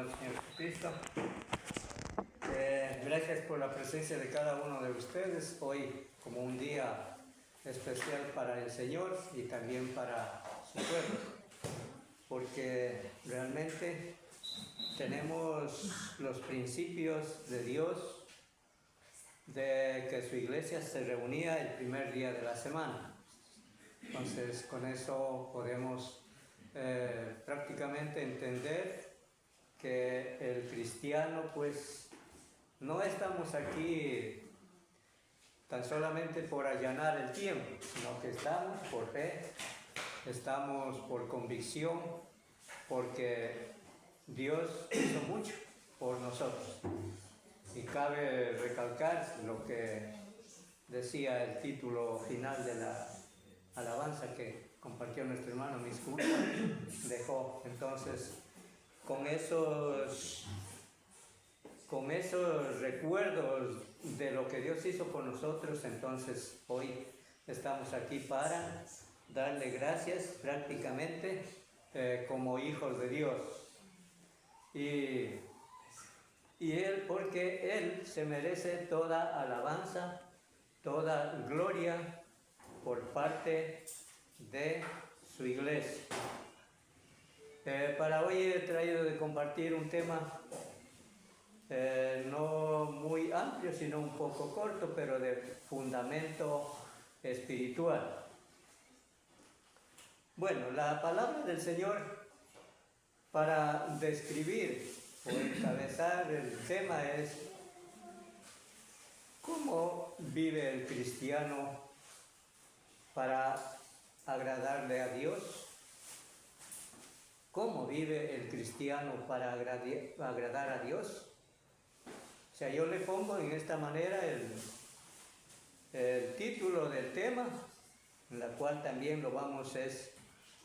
amado Señor Jesucristo. Gracias por la presencia de cada uno de ustedes hoy como un día especial para el Señor y también para su pueblo, porque realmente tenemos los principios de Dios de que su iglesia se reunía el primer día de la semana. Entonces con eso podemos prácticamente entender que el cristiano pues no estamos aquí tan solamente por allanar el tiempo, sino que estamos por fe, estamos por convicción, porque Dios hizo mucho por nosotros. Y cabe recalcar lo que decía el título final de la alabanza que compartió nuestro hermano Miscuta, dejó. Entonces, con esos recuerdos de lo que Dios hizo por nosotros, entonces hoy estamos aquí para darle gracias prácticamente como hijos de Dios. Y Él, porque Él se merece toda alabanza, toda gloria por parte de su iglesia. Para hoy he traído de compartir un tema no muy amplio, sino un poco corto, pero de fundamento espiritual. Bueno, la palabra del Señor para describir o encabezar el tema es cómo vive el cristiano para agradarle a Dios. ¿Cómo vive el cristiano para agradar a Dios? O sea, yo le pongo en esta manera el título del tema, en la cual también lo vamos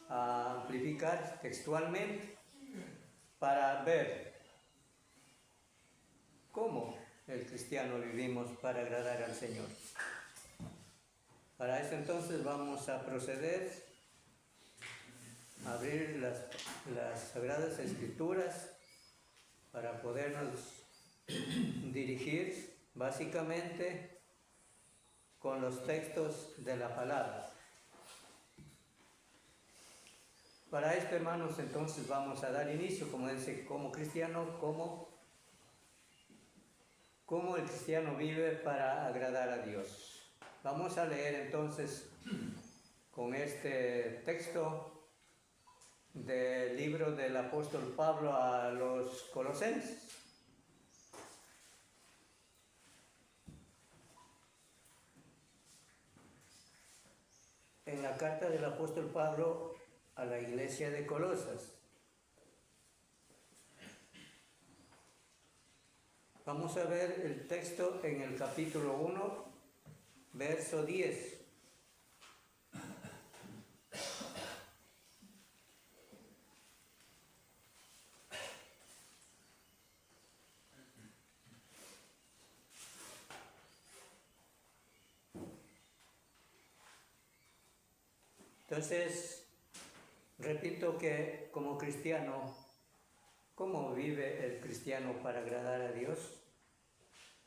a amplificar textualmente para ver cómo el cristiano vivimos para agradar al Señor. Para eso entonces vamos a proceder a abrir las Sagradas Escrituras para podernos dirigir básicamente con los textos de la palabra. Para esto, hermanos, entonces vamos a dar inicio, como dice, como cristiano, cómo el cristiano vive para agradar a Dios. Vamos a leer entonces con este texto del libro del apóstol Pablo a los Colosenses. En la carta del apóstol Pablo a la iglesia de Colosas. Vamos a ver el texto en el capítulo 1, verso 10. Entonces, repito que como cristiano, ¿cómo vive el cristiano para agradar a Dios?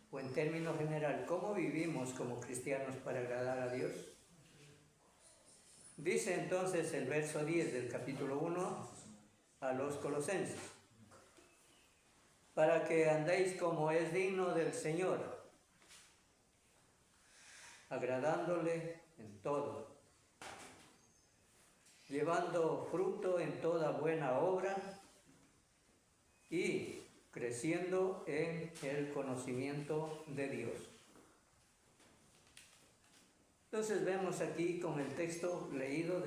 O en términos general, ¿cómo vivimos como cristianos para agradar a Dios? Dice entonces el verso 10 del capítulo 1 a los Colosenses: para que andéis como es digno del Señor, agradándole en todo, llevando fruto en toda buena obra y creciendo en el conocimiento de Dios. Entonces vemos aquí con el texto leído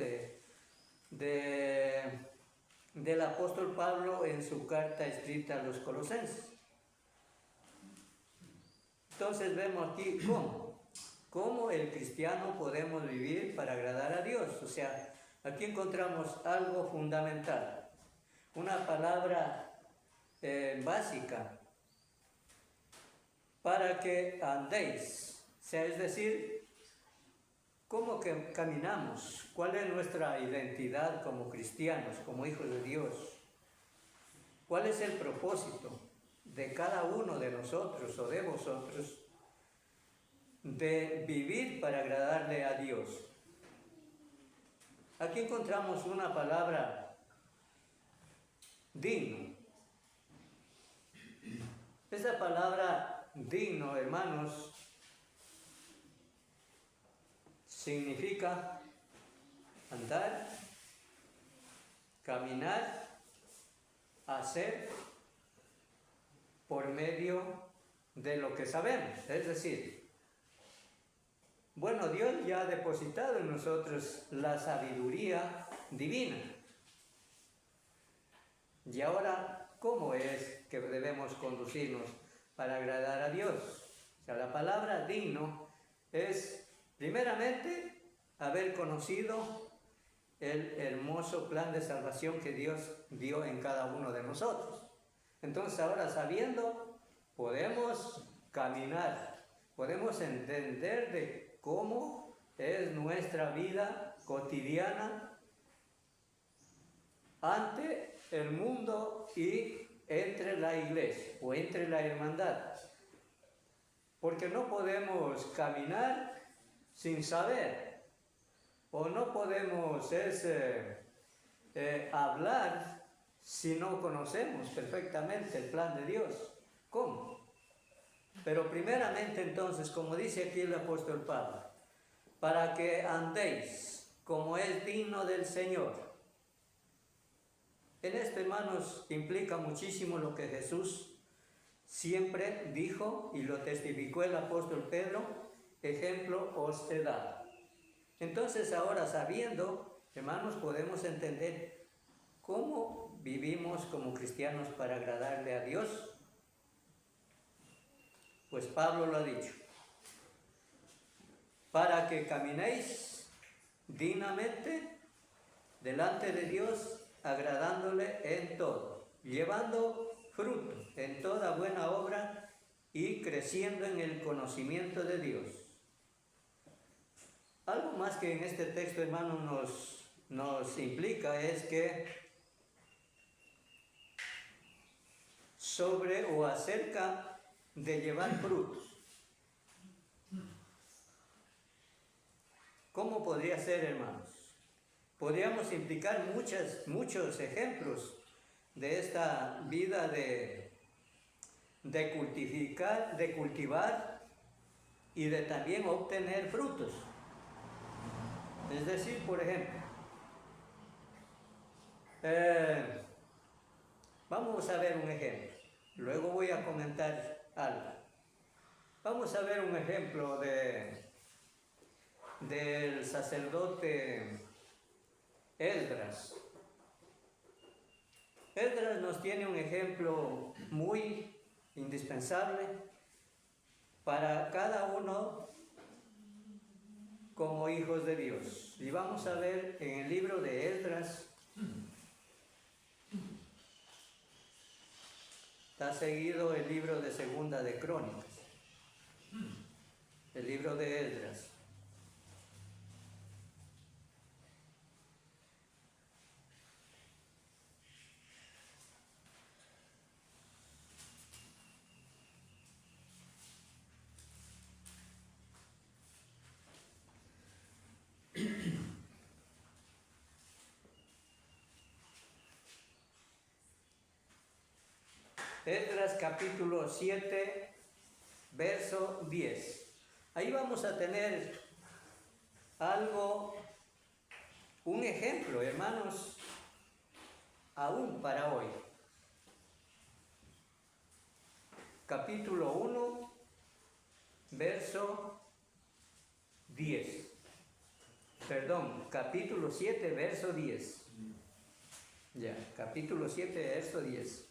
del apóstol Pablo en su carta escrita a los Colosenses. Entonces vemos aquí cómo el cristiano podemos vivir para agradar a Dios. O sea, aquí encontramos algo fundamental, una palabra básica: para que andéis. O sea, es decir, ¿cómo que caminamos? ¿Cuál es nuestra identidad como cristianos, como hijos de Dios? ¿Cuál es el propósito de cada uno de nosotros o de vosotros de vivir para agradarle a Dios? Aquí encontramos una palabra: digno. Esa palabra digno, hermanos, significa andar, caminar, hacer por medio de lo que sabemos. Es decir, bueno, Dios ya ha depositado en nosotros la sabiduría divina. Y ahora, ¿cómo es que debemos conducirnos para agradar a Dios? O sea, la palabra digno es, primeramente, haber conocido el hermoso plan de salvación que Dios dio en cada uno de nosotros. Entonces, ahora sabiendo, podemos caminar, podemos entender de cómo es nuestra vida cotidiana ante el mundo y entre la iglesia o entre la hermandad. Porque no podemos caminar sin saber, o no podemos hablar si no conocemos perfectamente el plan de Dios. ¿Cómo? Pero primeramente entonces, como dice aquí el apóstol Pablo, para que andéis como es digno del Señor. En esto, hermanos, implica muchísimo lo que Jesús siempre dijo y lo testificó el apóstol Pedro: ejemplo os he dado. Entonces, ahora sabiendo, hermanos, podemos entender cómo vivimos como cristianos para agradarle a Dios. Pues Pablo lo ha dicho: para que caminéis dignamente delante de Dios, agradándole en todo, llevando fruto en toda buena obra y creciendo en el conocimiento de Dios. Algo más que en este texto, hermano, nos implica es que sobre o acerca de llevar frutos. ¿Cómo podría ser, hermanos? Podríamos implicar muchos ejemplos de esta vida de cultivar y de también obtener frutos. Es decir, por ejemplo, vamos a ver un ejemplo, luego voy a comentar algo. Vamos a ver un ejemplo del sacerdote Esdras. Esdras nos tiene un ejemplo muy indispensable para cada uno como hijos de Dios. Y vamos a ver en el libro de Esdras, está seguido el libro de Segunda de Crónicas, el libro de Esdras. Esdras capítulo 7, verso 10. Ahí vamos a tener un ejemplo, hermanos, aún para hoy. Capítulo 1, verso 10. Perdón, capítulo 7, verso 10. Ya, capítulo 7, verso 10.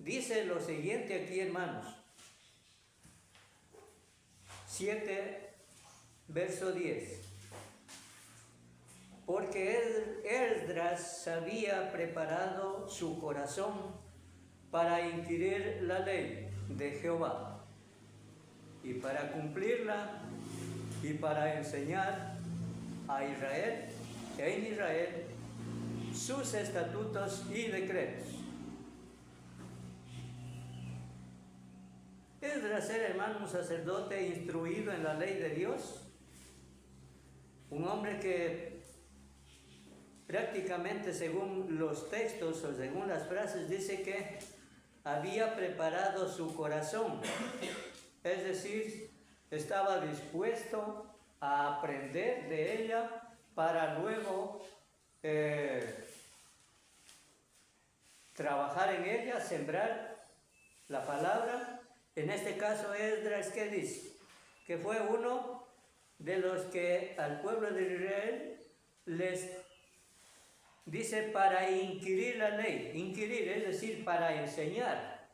Dice lo siguiente aquí, hermanos. 7, verso 10. Porque Esdras había preparado su corazón para inquirir la ley de Jehová y para cumplirla y para enseñar a Israel, en Israel, sus estatutos y decretos. Esdras era, hermano, un sacerdote instruido en la ley de Dios, un hombre que prácticamente, según los textos o según las frases, dice que había preparado su corazón, es decir, estaba dispuesto a aprender de ella para luego trabajar en ella, sembrar la palabra. En este caso, Esdras, ¿qué dice? Que fue uno de los que al pueblo de Israel les dice para inquirir la ley. Inquirir es decir, para enseñar,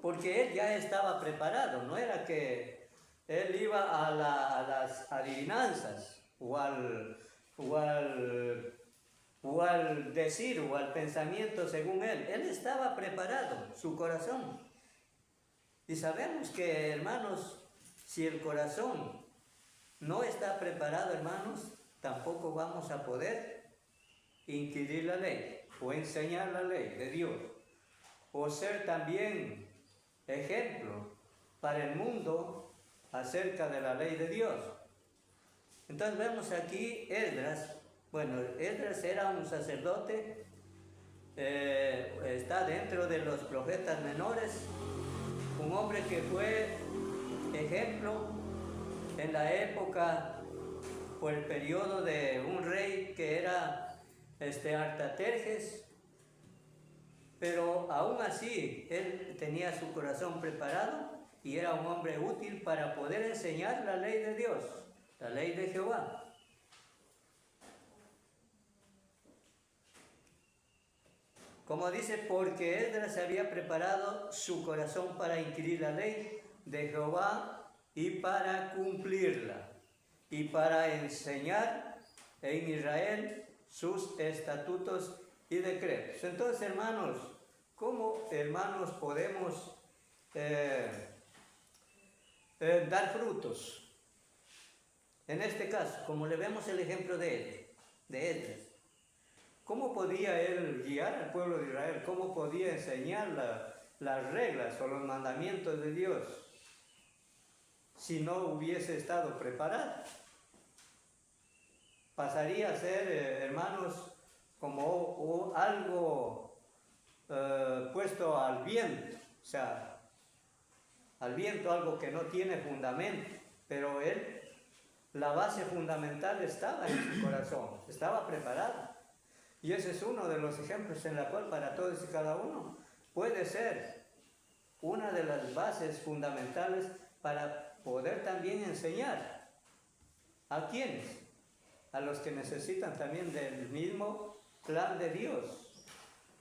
porque él ya estaba preparado, no era que él iba a las adivinanzas o al decir o al pensamiento según él estaba preparado, su corazón. Y sabemos que, hermanos, si el corazón no está preparado, hermanos, tampoco vamos a poder inquirir la ley o enseñar la ley de Dios o ser también ejemplo para el mundo acerca de la ley de Dios. Entonces vemos aquí Esdras. Bueno, Esdras era un sacerdote, está dentro de los profetas menores, un hombre que fue ejemplo en la época por el periodo de un rey que era Artajerjes, pero aún así él tenía su corazón preparado y era un hombre útil para poder enseñar la ley de Dios, la ley de Jehová. Como dice, porque Esdras se había preparado su corazón para inquirir la ley de Jehová y para cumplirla, y para enseñar en Israel sus estatutos y decretos. Entonces, hermanos, ¿cómo, hermanos, podemos dar frutos? En este caso, como le vemos el ejemplo de Esdras, ¿cómo podía él guiar al pueblo de Israel? ¿Cómo podía enseñar las reglas o los mandamientos de Dios si no hubiese estado preparado? Pasaría a ser, hermanos, como algo puesto al viento, o sea, al viento, algo que no tiene fundamento, pero él, la base fundamental estaba en su corazón, estaba preparado. Y ese es uno de los ejemplos en la cual para todos y cada uno puede ser una de las bases fundamentales para poder también enseñar. ¿A quiénes? A los que necesitan también del mismo plan de Dios.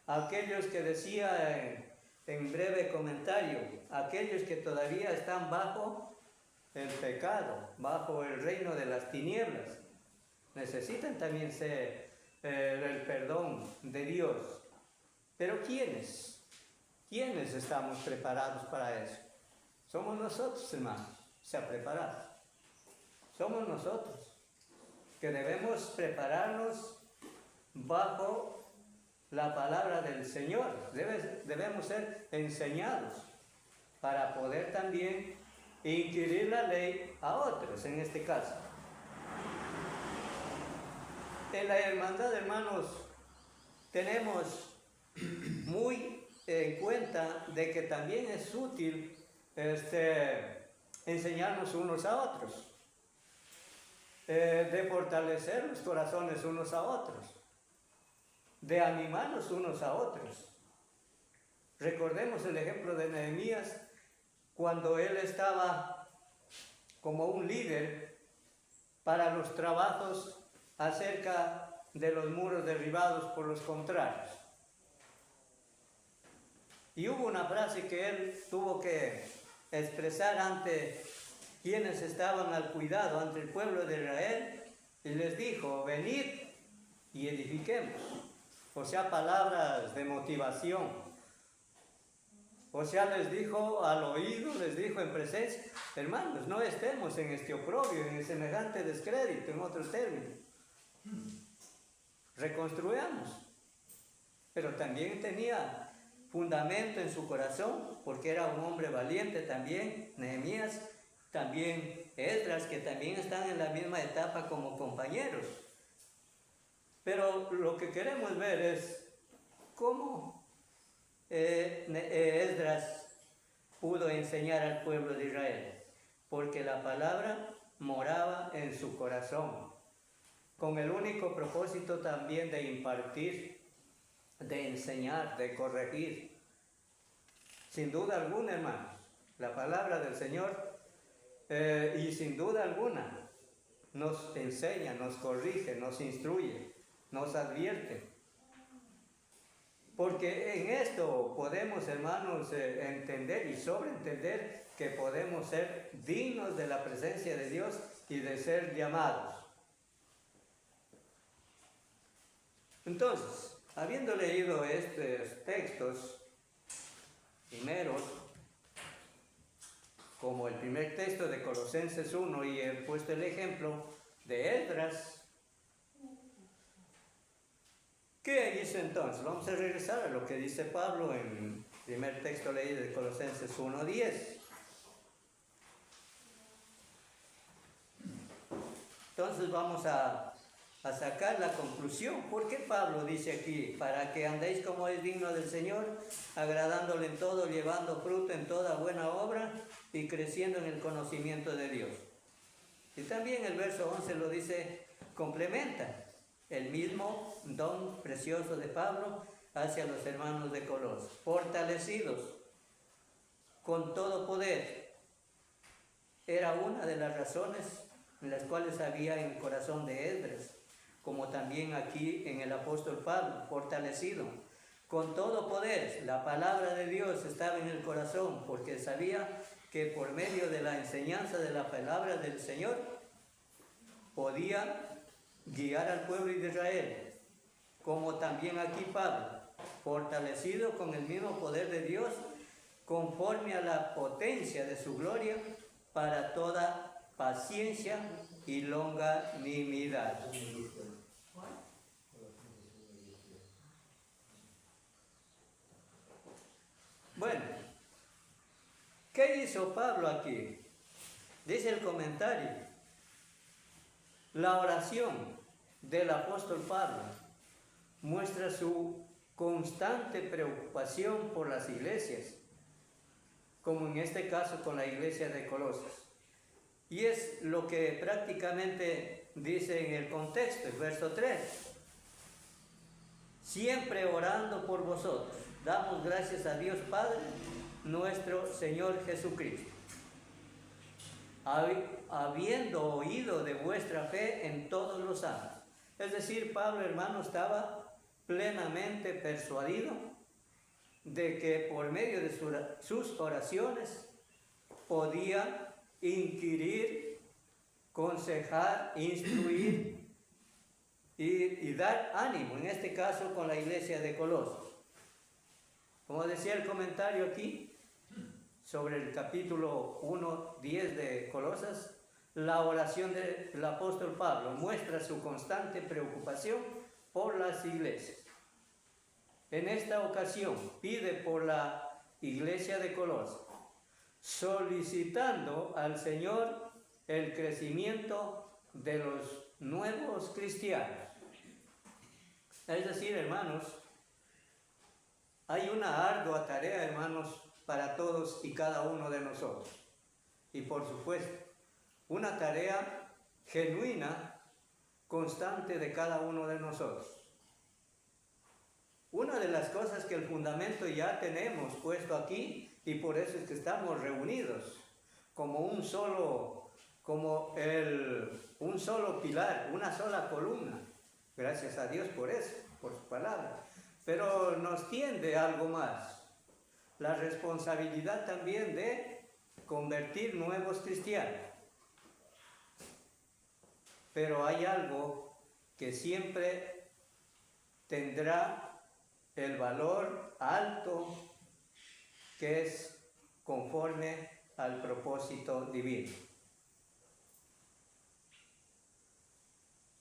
Aquellos que decía en breve comentario, aquellos que todavía están bajo el pecado, bajo el reino de las tinieblas, necesitan también ser el perdón de Dios. Pero ¿quiénes? ¿Quiénes estamos preparados para eso? Somos nosotros, hermanos, se ha preparado. Somos nosotros que debemos prepararnos bajo la palabra del Señor. Debemos ser enseñados para poder también inquirir la ley a otros, en este caso. En la hermandad, hermanos, tenemos muy en cuenta de que también es útil enseñarnos unos a otros, de fortalecer los corazones unos a otros, de animarnos unos a otros. Recordemos el ejemplo de Nehemías, cuando él estaba como un líder para los trabajos acerca de los muros derribados por los contrarios. Y hubo una frase que él tuvo que expresar ante quienes estaban al cuidado, ante el pueblo de Israel, y les dijo: venid y edifiquemos. O sea, palabras de motivación. O sea, les dijo al oído, les dijo en presencia, hermanos, no estemos en este oprobio, en semejante descrédito, en otro término. Reconstruyamos. Pero también tenía fundamento en su corazón, porque era un hombre valiente también, Nehemías, también Esdras, que también están en la misma etapa como compañeros. Pero lo que queremos ver es cómo Esdras pudo enseñar al pueblo de Israel, porque la palabra moraba en su corazón, con el único propósito también de impartir, de enseñar, de corregir. Sin duda alguna, hermanos, la palabra del Señor, y sin duda alguna, nos enseña, nos corrige, nos instruye, nos advierte. Porque en esto podemos, hermanos, entender y sobreentender que podemos ser dignos de la presencia de Dios y de ser llamados. Entonces, habiendo leído estos textos primeros, como el primer texto de Colosenses 1 y he puesto el ejemplo de Esdras, ¿qué hizo entonces? Vamos a regresar a lo que dice Pablo en el primer texto leído de Colosenses 1:10. Entonces vamos a sacar la conclusión. ¿Por qué Pablo dice aquí? Para que andéis como es digno del Señor, agradándole en todo, llevando fruto en toda buena obra y creciendo en el conocimiento de Dios. Y también el verso 11 lo dice, complementa el mismo don precioso de Pablo hacia los hermanos de Colosas, fortalecidos con todo poder. Era una de las razones en las cuales había en el corazón de Esdras, como también aquí en el apóstol Pablo, fortalecido con todo poder. La palabra de Dios estaba en el corazón, porque sabía que por medio de la enseñanza de la palabra del Señor podía guiar al pueblo de Israel, como también aquí Pablo, fortalecido con el mismo poder de Dios, conforme a la potencia de su gloria, para toda paciencia y longanimidad. Bueno, ¿qué hizo Pablo aquí? Dice el comentario, la oración del apóstol Pablo muestra su constante preocupación por las iglesias, como en este caso con la iglesia de Colosas. Y es lo que prácticamente dice en el contexto, el verso 3. Siempre orando por vosotros, damos gracias a Dios Padre, nuestro Señor Jesucristo, habiendo oído de vuestra fe en todos los santos. Es decir, Pablo, hermano, estaba plenamente persuadido de que por medio de sus oraciones podía inquirir, aconsejar, instruir y dar ánimo, en este caso con la iglesia de Colosas. Como decía el comentario aquí, sobre el capítulo 1:10 de Colosas, la oración del apóstol Pablo muestra su constante preocupación por las iglesias. En esta ocasión pide por la iglesia de Colosas, solicitando al Señor el crecimiento de los nuevos cristianos. Es decir, hermanos, hay una ardua tarea, hermanos, para todos y cada uno de nosotros. Y por supuesto, una tarea genuina, constante de cada uno de nosotros. Una de las cosas que el fundamento ya tenemos puesto aquí, y por eso es que estamos reunidos como un solo pilar, una sola columna. Gracias a Dios por eso, por su palabra. Pero nos tiende algo más. La responsabilidad también de convertir nuevos cristianos. Pero hay algo que siempre tendrá el valor alto que es conforme al propósito divino.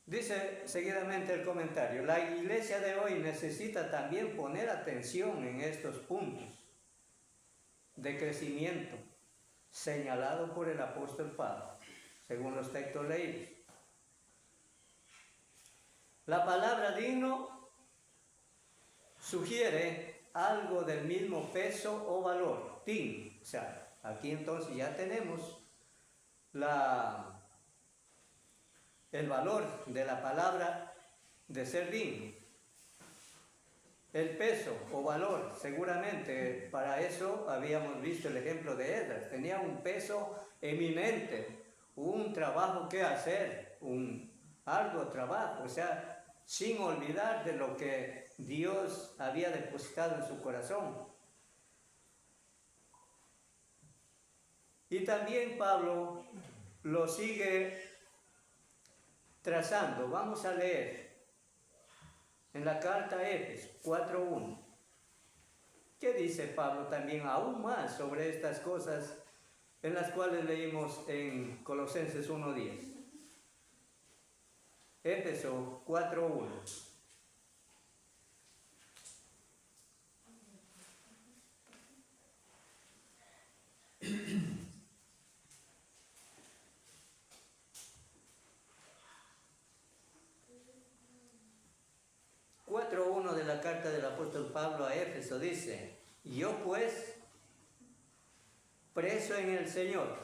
Dice seguidamente el comentario: la iglesia de hoy necesita también poner atención en estos puntos de crecimiento señalado por el apóstol Pablo, según los textos leídos. La palabra digno sugiere algo del mismo peso o valor, digno. O sea, aquí entonces ya tenemos el valor de la palabra de ser digno. El peso o valor, seguramente, para eso habíamos visto el ejemplo de Esdras. Tenía un peso eminente, un trabajo que hacer, un arduo trabajo, o sea, sin olvidar de lo que Dios había depositado en su corazón. Y también Pablo lo sigue trazando. Vamos a leer en la carta a Éfeso 4:1. ¿Qué dice Pablo también aún más sobre estas cosas en las cuales leímos en Colosenses 1:10? Éfeso 4:1. De la carta del apóstol Pablo a Éfeso dice: yo pues, preso en el Señor,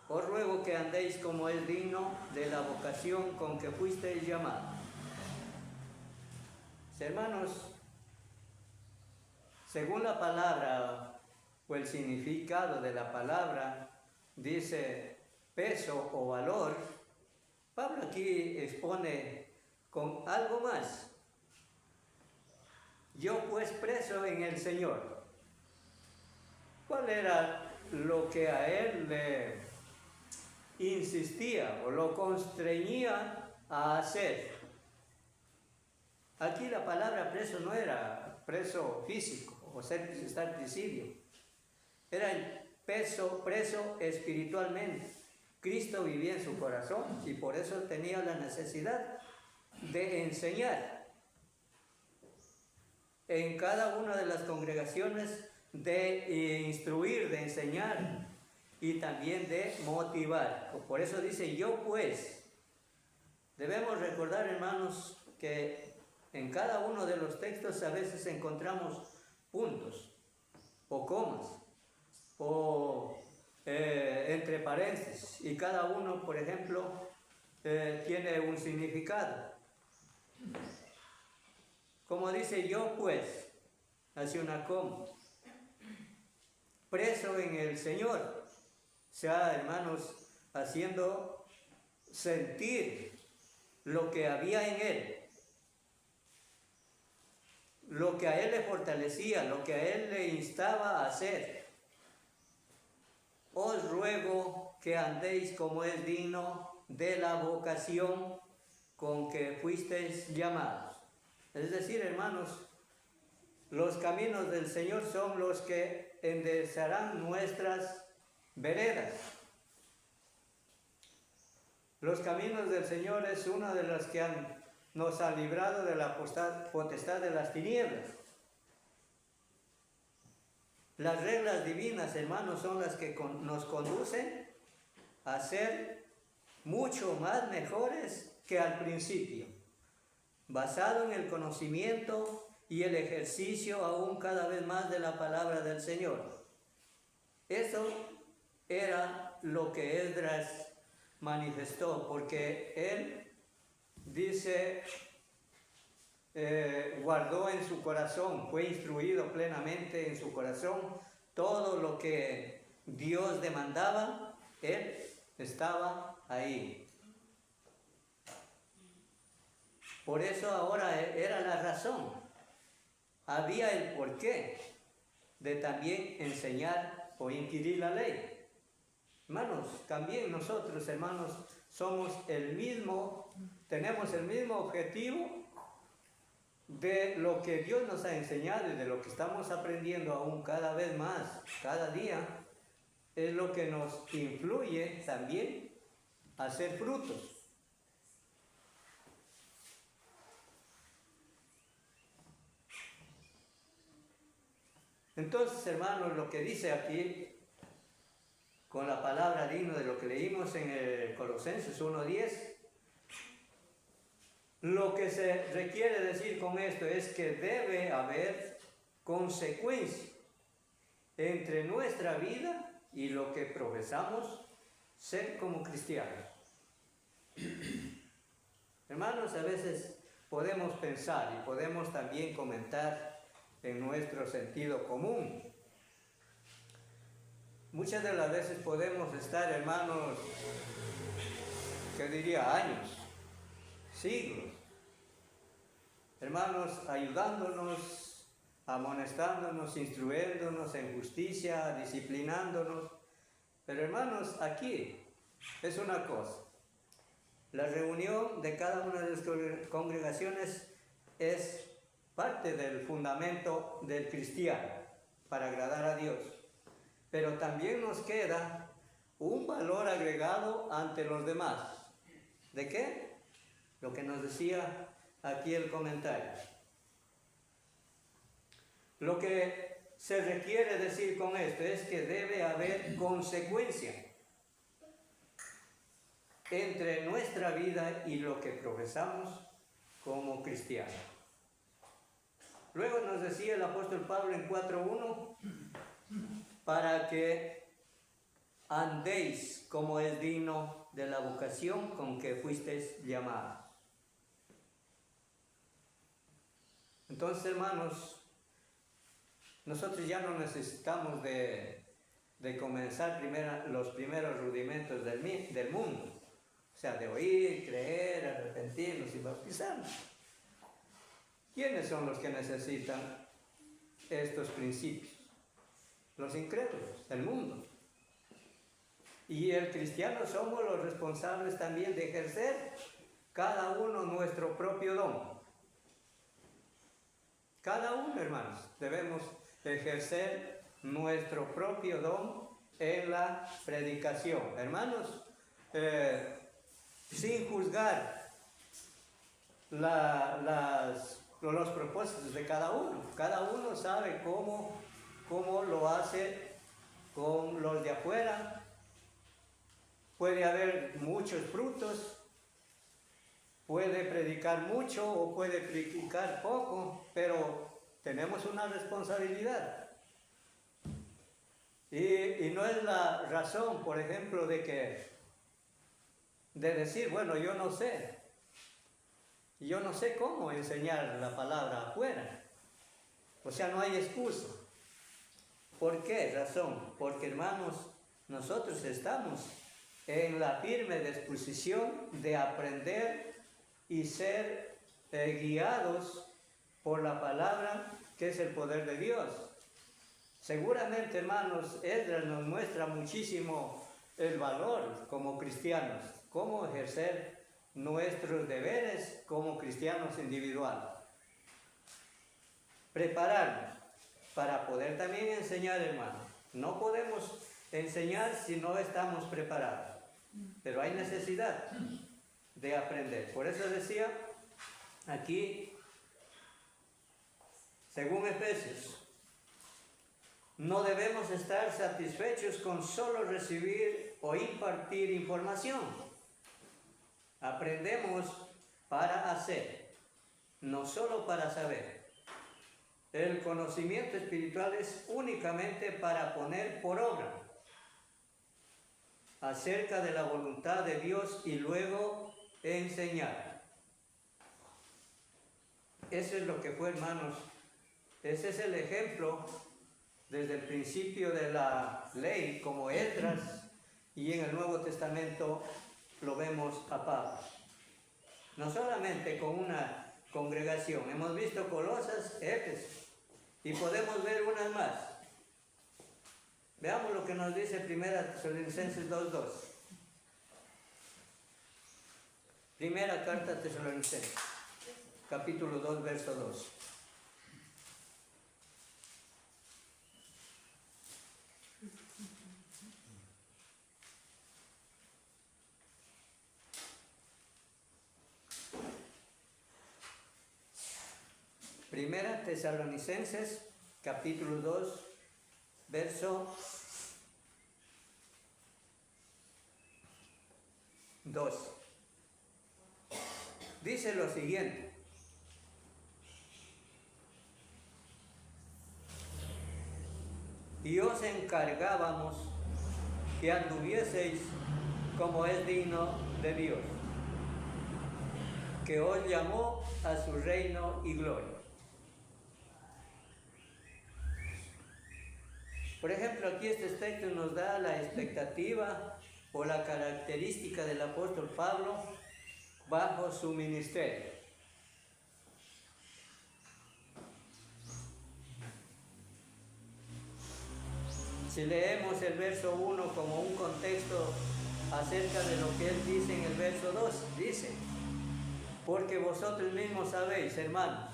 os ruego que andéis como es digno de la vocación con que fuisteis llamados. Hermanos, según la palabra o el significado de la palabra, dice peso o valor. Pablo aquí expone con algo más. Yo pues preso en el Señor. ¿Cuál era lo que a él le insistía o lo constreñía a hacer? Aquí la palabra preso no era preso físico o estar presidio. Era el preso espiritualmente. Cristo vivía en su corazón y por eso tenía la necesidad de enseñar en cada una de las congregaciones, de instruir, de enseñar y también de motivar. Por eso dice yo pues. Debemos recordar, hermanos, que en cada uno de los textos a veces encontramos puntos o comas o entre paréntesis, y cada uno, por ejemplo, tiene un significado. Como dice yo pues, hace una coma. Preso en el Señor, o sea, hermanos, haciendo sentir lo que había en él, lo que a él le fortalecía, lo que a él le instaba a hacer. Os ruego que andéis como es digno de la vocación con que fuisteis llamados. Es decir, hermanos, los caminos del Señor son los que enderezarán nuestras veredas. Los caminos del Señor es una de las que nos ha librado de la potestad de las tinieblas. Las reglas divinas, hermanos, son las que nos conducen a ser mucho más mejores que al principio, basado en el conocimiento y el ejercicio aún cada vez más de la palabra del Señor. Eso era lo que Esdras manifestó, porque él dice, guardó en su corazón, fue instruido plenamente en su corazón, todo lo que Dios demandaba, él estaba ahí. Por eso ahora era la razón, había el porqué de también enseñar o inquirir la ley. Hermanos, también nosotros, hermanos, tenemos el mismo objetivo de lo que Dios nos ha enseñado y de lo que estamos aprendiendo aún cada vez más, cada día, es lo que nos influye también a hacer frutos. Entonces, hermanos, lo que dice aquí, con la palabra digno de lo que leímos en el Colosenses 1:10, lo que se requiere decir con esto es que debe haber consecuencia entre nuestra vida y lo que profesamos ser como cristianos. Hermanos, a veces podemos pensar y podemos también comentar en nuestro sentido común. Muchas de las veces podemos estar, hermanos, ¿qué diría? Años, siglos, hermanos, ayudándonos, amonestándonos, instruyéndonos en justicia, disciplinándonos. Pero hermanos, aquí es una cosa. La reunión de cada una de las congregaciones es parte del fundamento del cristiano para agradar a Dios. Pero también nos queda un valor agregado ante los demás. ¿De qué? Lo que nos decía aquí el comentario. Lo que se requiere decir con esto es que debe haber consecuencia entre nuestra vida y lo que profesamos como cristianos. Luego nos decía el apóstol Pablo en 4:1, para que andéis como es digno de la vocación con que fuisteis llamados. Entonces, hermanos, nosotros ya no necesitamos de comenzar los primeros rudimentos del mundo. O sea, de oír, creer, arrepentirnos y bautizarnos. ¿Quiénes son los que necesitan estos principios? Los incrédulos, el mundo. Y el cristiano somos los responsables también de ejercer cada uno nuestro propio don. Cada uno, hermanos, debemos ejercer nuestro propio don en la predicación. Hermanos, sin juzgar los propósitos de cada uno. Cada uno sabe cómo lo hace con los de afuera. Puede haber muchos frutos, puede predicar mucho o puede predicar poco, pero tenemos una responsabilidad. Y no es la razón, por ejemplo, de decir, bueno, yo no sé cómo enseñar la palabra afuera. O sea, no hay excusa. ¿Por qué razón? Porque, hermanos, nosotros estamos en la firme disposición de aprender y ser guiados por la palabra que es el poder de Dios. Seguramente, hermanos, Esdras nos muestra muchísimo el valor como cristianos, cómo ejercer nuestros deberes como cristianos individuales. Prepararnos para poder también enseñar, hermanos. No podemos enseñar si no estamos preparados, pero hay necesidad de aprender. Por eso decía aquí, según Efesios, no debemos estar satisfechos con solo recibir o impartir información. Aprendemos para hacer, no solo para saber. El conocimiento espiritual es únicamente para poner por obra acerca de la voluntad de Dios y luego enseñar. Eso es lo que fue, hermanos. Ese es el ejemplo desde el principio de la ley, como Esdras, y en el Nuevo Testamento lo vemos a Pablo. No solamente con una congregación, hemos visto Colosas, Éfeso, y podemos ver unas más. Veamos lo que nos dice 1 Tesalonicenses 2:2. Primera carta a Tesalonicenses. capítulo 2, verso 2. Primera Tesalonicenses, capítulo 2, verso 2. Dice lo siguiente: y os encargábamos que anduvieseis como es digno de Dios, que os llamó a su reino y gloria. Por ejemplo, aquí este texto nos da la expectativa o la característica del apóstol Pablo bajo su ministerio. Si leemos el verso 1 como un contexto acerca de lo que él dice en el verso 2, dice: porque vosotros mismos sabéis, hermanos,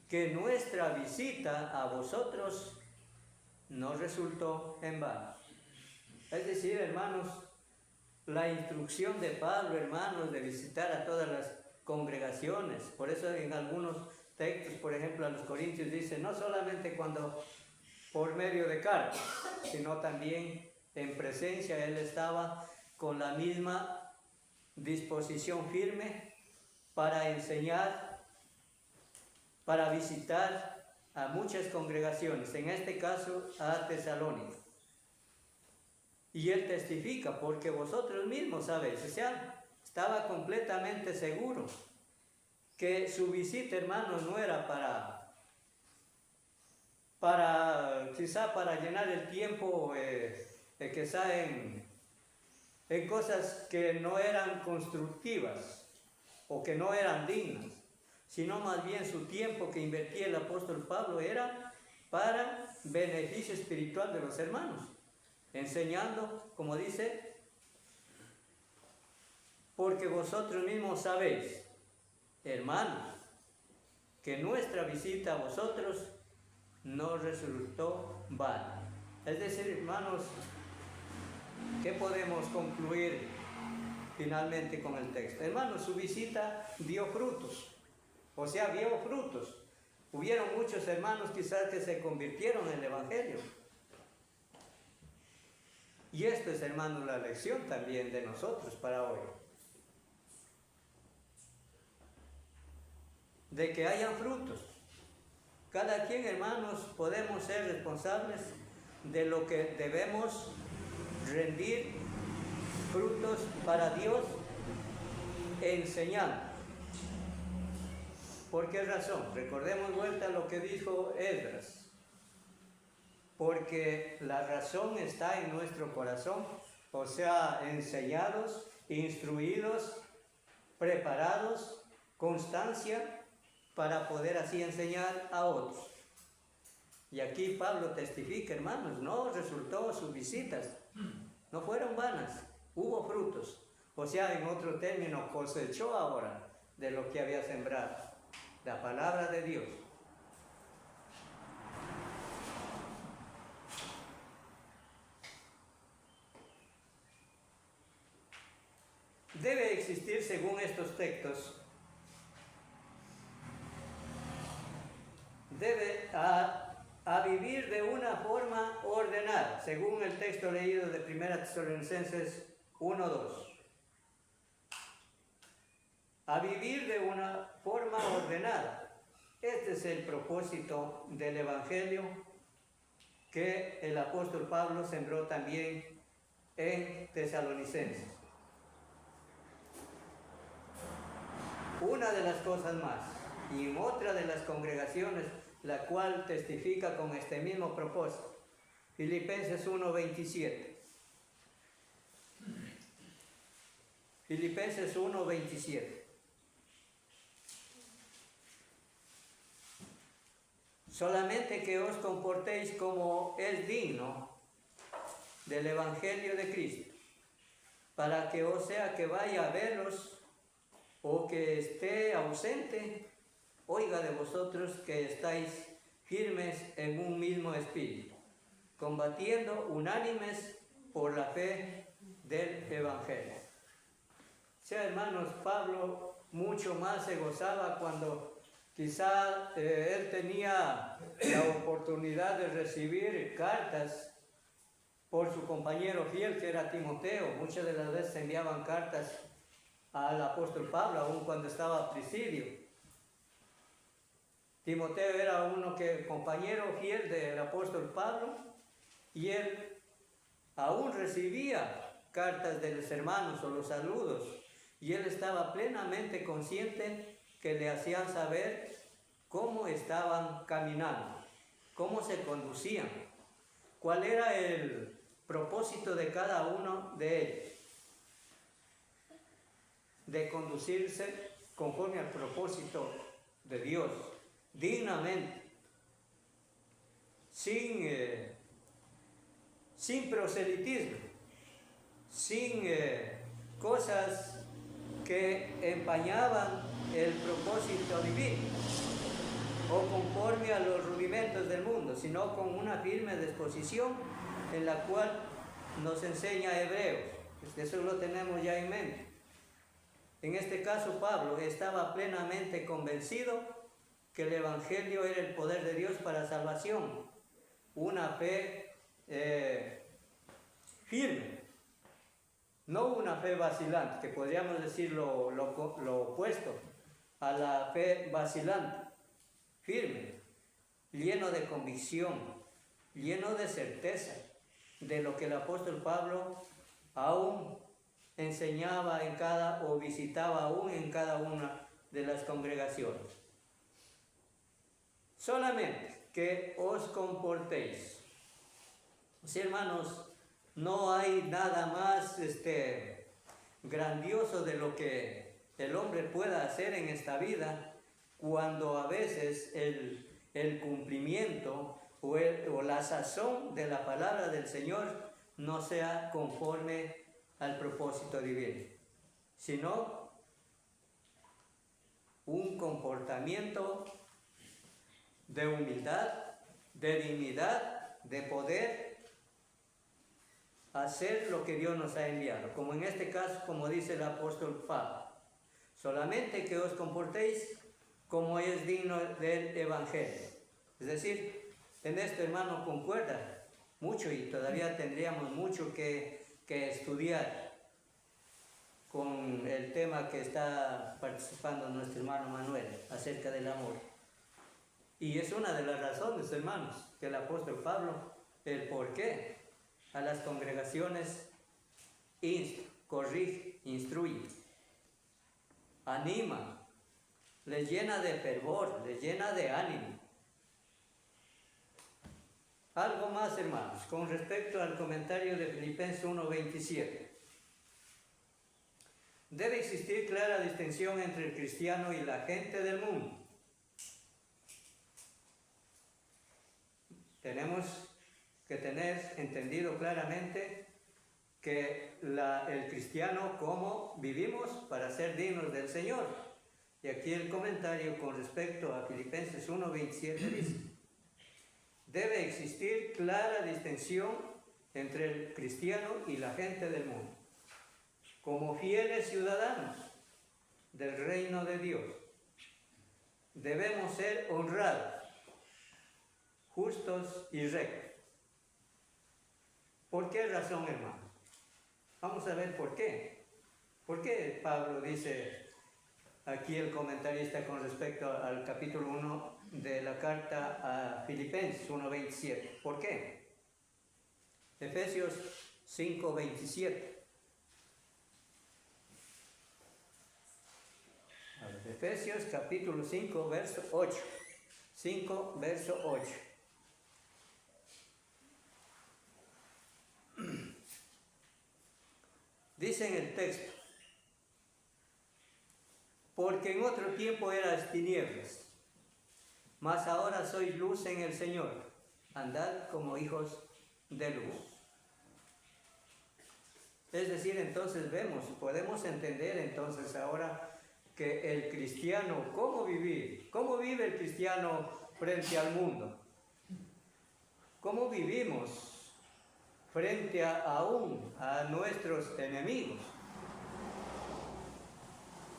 que nuestra visita a vosotros no resultó en vano. Es decir, hermanos, la instrucción de Pablo, hermanos, de visitar a todas las congregaciones. Por eso en algunos textos, por ejemplo, a los Corintios dice, no solamente cuando por medio de cartas, sino también en presencia. Él estaba con la misma disposición firme para enseñar, para visitar a muchas congregaciones, en este caso a Tesalónica. Y él testifica, porque vosotros mismos sabéis, o sea, estaba completamente seguro que su visita, hermanos, no era quizá para llenar el tiempo, quizá en cosas que no eran constructivas o que no eran dignas, sino más bien su tiempo que invertía el apóstol Pablo era para beneficio espiritual de los hermanos, enseñando, como dice, porque vosotros mismos sabéis, hermanos, que nuestra visita a vosotros no resultó vana. Es decir, hermanos, ¿qué podemos concluir finalmente con el texto? Hermanos, su visita dio frutos, o sea, dio frutos. Hubieron muchos hermanos quizás que se convirtieron en el Evangelio. Y esto es, hermanos, la lección también de nosotros para hoy. De que hayan frutos. Cada quien, hermanos, podemos ser responsables de lo que debemos rendir frutos para Dios enseñando. ¿Por qué razón? Recordemos vuelta lo que dijo Esdras. Porque la razón está en nuestro corazón, o sea, enseñados, instruidos, preparados, constancia, para poder así enseñar a otros. Y aquí Pablo testifica, hermanos, no resultó sus visitas, no fueron vanas, hubo frutos. O sea, en otro término, cosechó ahora de lo que había sembrado, la palabra de Dios. Debe existir, según estos textos, debe a vivir de una forma ordenada, según el texto leído de 1 Tesalonicenses 1:2. A vivir de una forma ordenada. Este es el propósito del Evangelio que el apóstol Pablo sembró también en Tesalonicenses. Una de las cosas más, y en otra de las congregaciones, la cual testifica con este mismo propósito, Filipenses 1:27. Filipenses 1:27. Solamente que os comportéis como es digno del Evangelio de Cristo, para que o sea que vaya a verlos o que esté ausente, oiga de vosotros que estáis firmes en un mismo espíritu, combatiendo unánimes por la fe del Evangelio. O sea, hermanos, Pablo mucho más se gozaba cuando quizá él tenía la oportunidad de recibir cartas por su compañero fiel, que era Timoteo. Muchas de las veces enviaban cartas al apóstol Pablo, aun cuando estaba a presidio. Timoteo era compañero fiel del apóstol Pablo, y él aún recibía cartas de los hermanos o los saludos, y él estaba plenamente consciente que le hacían saber cómo estaban caminando, cómo se conducían, cuál era el propósito de cada uno de ellos, de conducirse conforme al propósito de Dios, dignamente, sin proselitismo, sin cosas que empañaban el propósito divino o conforme a los rudimentos del mundo, sino con una firme disposición en la cual nos enseña Hebreos. Eso lo tenemos ya en mente. En este caso, Pablo estaba plenamente convencido que el Evangelio era el poder de Dios para salvación, una fe firme, no una fe vacilante, que podríamos decir lo opuesto a la fe vacilante, firme, lleno de convicción, lleno de certeza de lo que el apóstol Pablo aún enseñaba o visitaba aún en cada una de las congregaciones. Solamente que os comportéis. Sí, hermanos, no hay nada más grandioso de lo que el hombre pueda hacer en esta vida, cuando a veces el cumplimiento o la sazón de la palabra del Señor no sea conforme al propósito divino, sino un comportamiento de humildad, de dignidad, de poder hacer lo que Dios nos ha enviado, como en este caso, como dice el apóstol Pablo, solamente que os comportéis como es digno del Evangelio. Es decir, en esto, hermano, concuerda mucho, y todavía tendríamos mucho que estudiar con el tema que está participando nuestro hermano Manuel acerca del amor. Y es una de las razones, hermanos, que el apóstol Pablo, el por qué a las congregaciones corrige, instruye, anima, les llena de fervor, les llena de ánimo. Algo más, hermanos, con respecto al comentario de Filipenses 1:27. Debe existir clara distinción entre el cristiano y la gente del mundo. Tenemos que tener entendido claramente que el cristiano, cómo vivimos para ser dignos del Señor. Y aquí el comentario con respecto a Filipenses 1:27 dice: debe existir clara distinción entre el cristiano y la gente del mundo, como fieles ciudadanos del reino de Dios. Debemos ser honrados, justos y rectos. ¿Por qué razón, hermano? Vamos a ver por qué. ¿Por qué Pablo dice aquí, el comentarista, con respecto al capítulo 1 de la carta a Filipenses 1:27? ¿Por qué? Efesios 5:27. Efesios capítulo 5, verso 8. 5, verso 8. Dice en el texto: porque en otro tiempo eras tinieblas, mas ahora sois luz en el Señor. Andad como hijos de luz. Es decir, entonces podemos entender entonces ahora que el cristiano, ¿cómo vivir? ¿Cómo vive el cristiano frente al mundo? ¿Cómo vivimos frente aún a nuestros enemigos?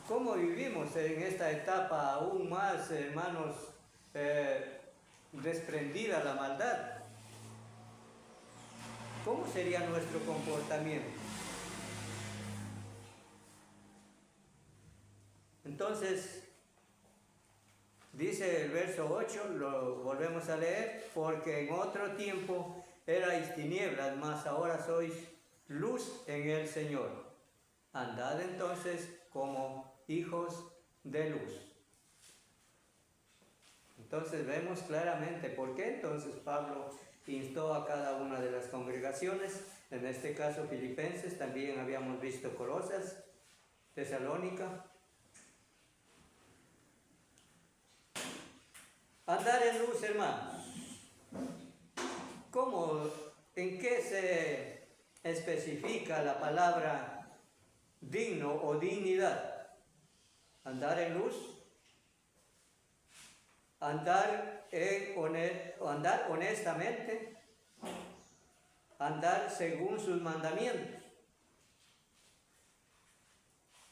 ¿Cómo vivimos en esta etapa aún más, hermanos, desprendida la maldad? ¿Cómo sería nuestro comportamiento? Entonces, dice el verso 8, lo volvemos a leer, porque en otro tiempo erais tinieblas, mas ahora sois luz en el Señor. Andad entonces como hijos de luz. Entonces vemos claramente por qué entonces Pablo instó a cada una de las congregaciones, en este caso Filipenses, también habíamos visto Colosas, Tesalónica. Andar en luz, hermanos. ¿Cómo, en qué se especifica la palabra digno o dignidad? Andar en luz, andar honestamente, andar según sus mandamientos.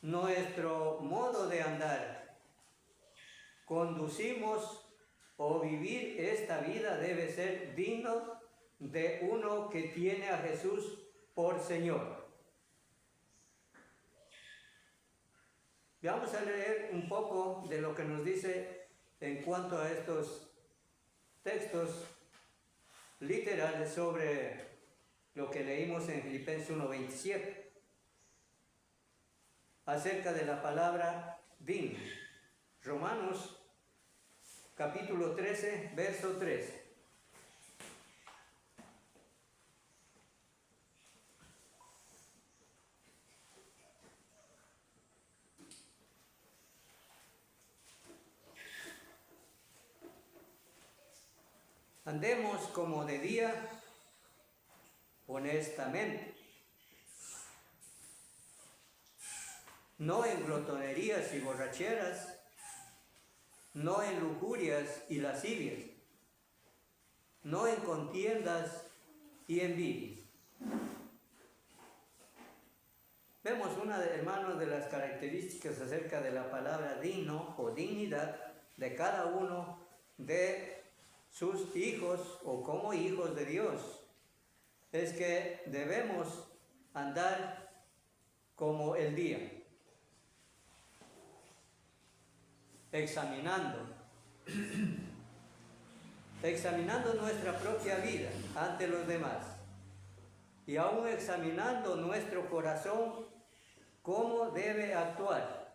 Nuestro modo de andar, conducimos o vivir esta vida debe ser digno de uno que tiene a Jesús por Señor. Vamos a leer un poco de lo que nos dice en cuanto a estos textos literales sobre lo que leímos en Filipenses 1:27 acerca de la palabra digno. Romanos capítulo 13, verso 3. Andemos como de día, honestamente, no en glotonerías y borracheras, no en lujurias y lascivias, no en contiendas y envidias. Vemos hermanos, de las características acerca de la palabra digno o dignidad de cada uno de sus hijos o como hijos de Dios. Es que debemos andar como el día, examinando nuestra propia vida ante los demás y aún examinando nuestro corazón, cómo debe actuar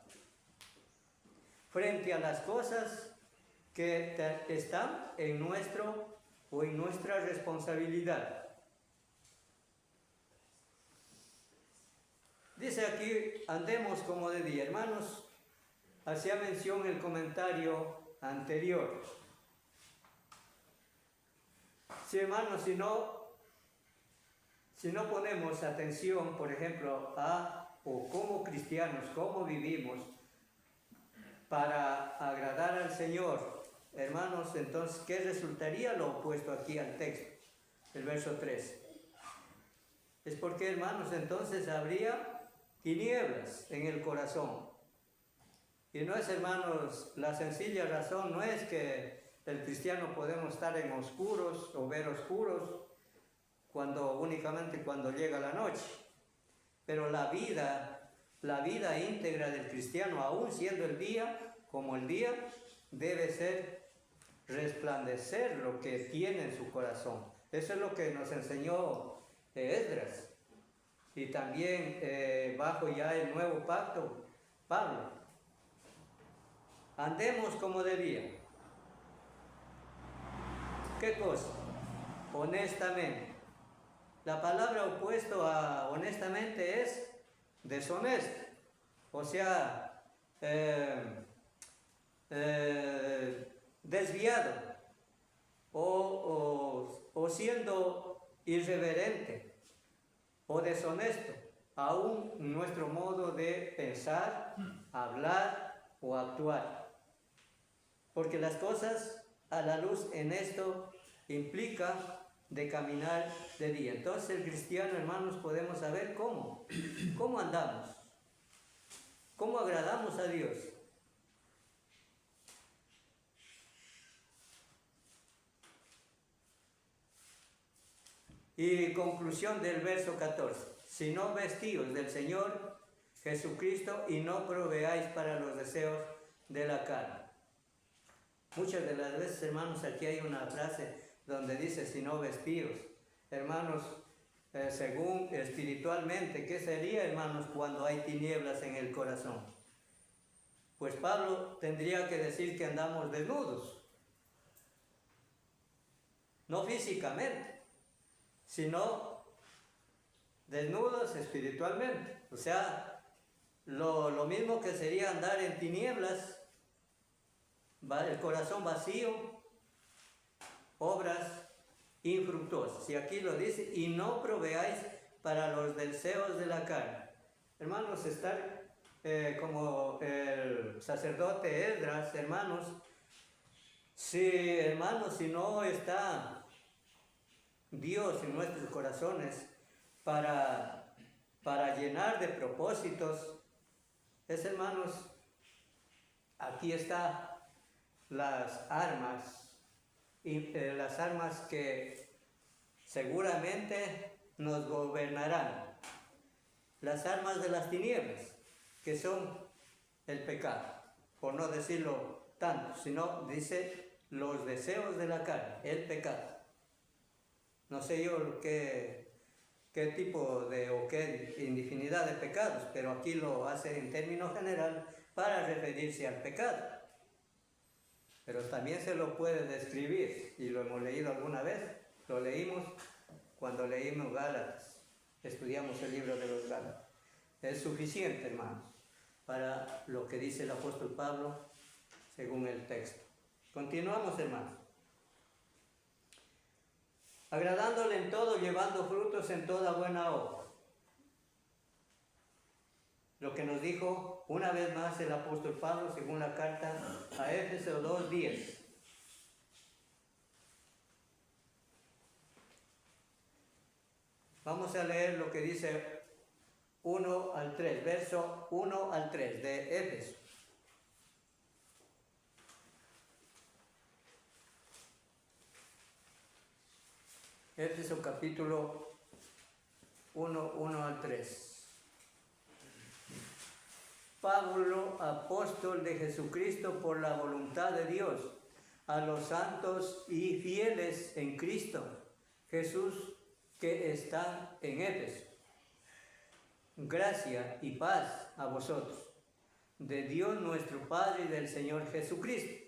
frente a las cosas que están en nuestra responsabilidad. Dice aquí, andemos como de día. Hermanos, hacía mención el comentario anterior. Sí, hermanos, si no ponemos atención, por ejemplo, o como cristianos, cómo vivimos para agradar al Señor, hermanos, entonces, ¿qué resultaría lo opuesto aquí al texto? El verso 3. Es porque, hermanos, entonces habría tinieblas en el corazón. Y no es, hermanos, la sencilla razón no es que el cristiano podemos estar en oscuros o ver oscuros únicamente cuando llega la noche. Pero la vida íntegra del cristiano, aún siendo el día, como el día, debe ser resplandecer lo que tiene en su corazón. Eso es lo que nos enseñó Esdras. Y también bajo ya el nuevo pacto, Pablo. Andemos como de día. ¿Qué cosa? Honestamente. La palabra opuesto a honestamente es deshonesto. O sea, desviado o siendo irreverente o deshonesto, aún nuestro modo de pensar, hablar o actuar. Porque las cosas a la luz en esto implica de caminar de día. Entonces el cristiano, hermanos, podemos saber cómo andamos, cómo agradamos a Dios. Y conclusión del verso 14. Si no vestíos del Señor Jesucristo y no proveáis para los deseos de la carne. Muchas de las veces, hermanos, aquí hay una frase donde dice si no vestíos. Hermanos, según espiritualmente, ¿qué sería, hermanos, cuando hay tinieblas en el corazón? Pues Pablo tendría que decir que andamos desnudos. No físicamente, sino desnudos espiritualmente. O sea, lo mismo que sería andar en tinieblas, el corazón vacío, obras infructuosas. Y aquí lo dice, y no proveáis para los deseos de la carne. Hermanos, estar como el sacerdote Esdras, hermanos, si no está Dios en nuestros corazones para llenar de propósitos, hermanos, aquí está las armas que seguramente nos gobernarán, las armas de las tinieblas, que son el pecado, por no decirlo tanto, sino dice los deseos de la carne, el pecado. No sé yo qué tipo o qué infinidad de pecados, pero aquí lo hace en términos general para referirse al pecado. Pero también se lo puede describir, y lo hemos leído alguna vez, lo leímos cuando leímos Gálatas, estudiamos el libro de los Gálatas. Es suficiente, hermanos, para lo que dice el apóstol Pablo según el texto. Continuamos, hermanos. Agradándole en todo, llevando frutos en toda buena obra. Lo que nos dijo una vez más el apóstol Pablo según la carta a Éfeso 2:10. Vamos a leer lo que dice 1 al 3, verso 1 al 3 de Éfeso. Éfeso capítulo 1, 1 al 3. Pablo, apóstol de Jesucristo por la voluntad de Dios, a los santos y fieles en Cristo Jesús que están en Éfeso. Gracia y paz a vosotros, de Dios nuestro Padre y del Señor Jesucristo.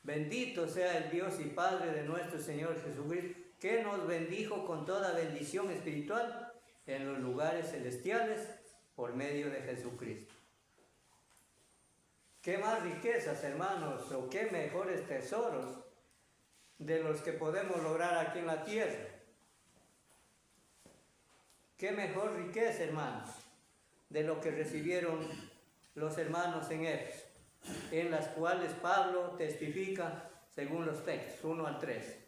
Bendito sea el Dios y Padre de nuestro Señor Jesucristo, que nos bendijo con toda bendición espiritual en los lugares celestiales por medio de Jesucristo. ¿Qué más riquezas, hermanos, o qué mejores tesoros de los que podemos lograr aquí en la tierra? ¿Qué mejor riqueza, hermanos, de lo que recibieron los hermanos en Éfeso, en las cuales Pablo testifica según los textos 1 al 3?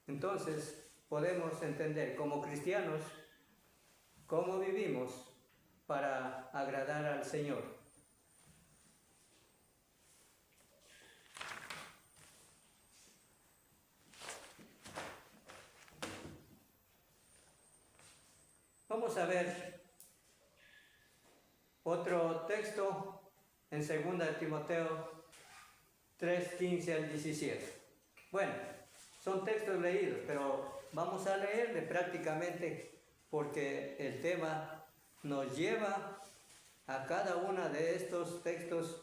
Entonces, podemos entender como cristianos cómo vivimos para agradar al Señor. Vamos a ver otro texto en 2 Timoteo 3, 15 al 17. Bueno, son textos leídos, pero vamos a leerle prácticamente porque el tema nos lleva a cada uno de estos textos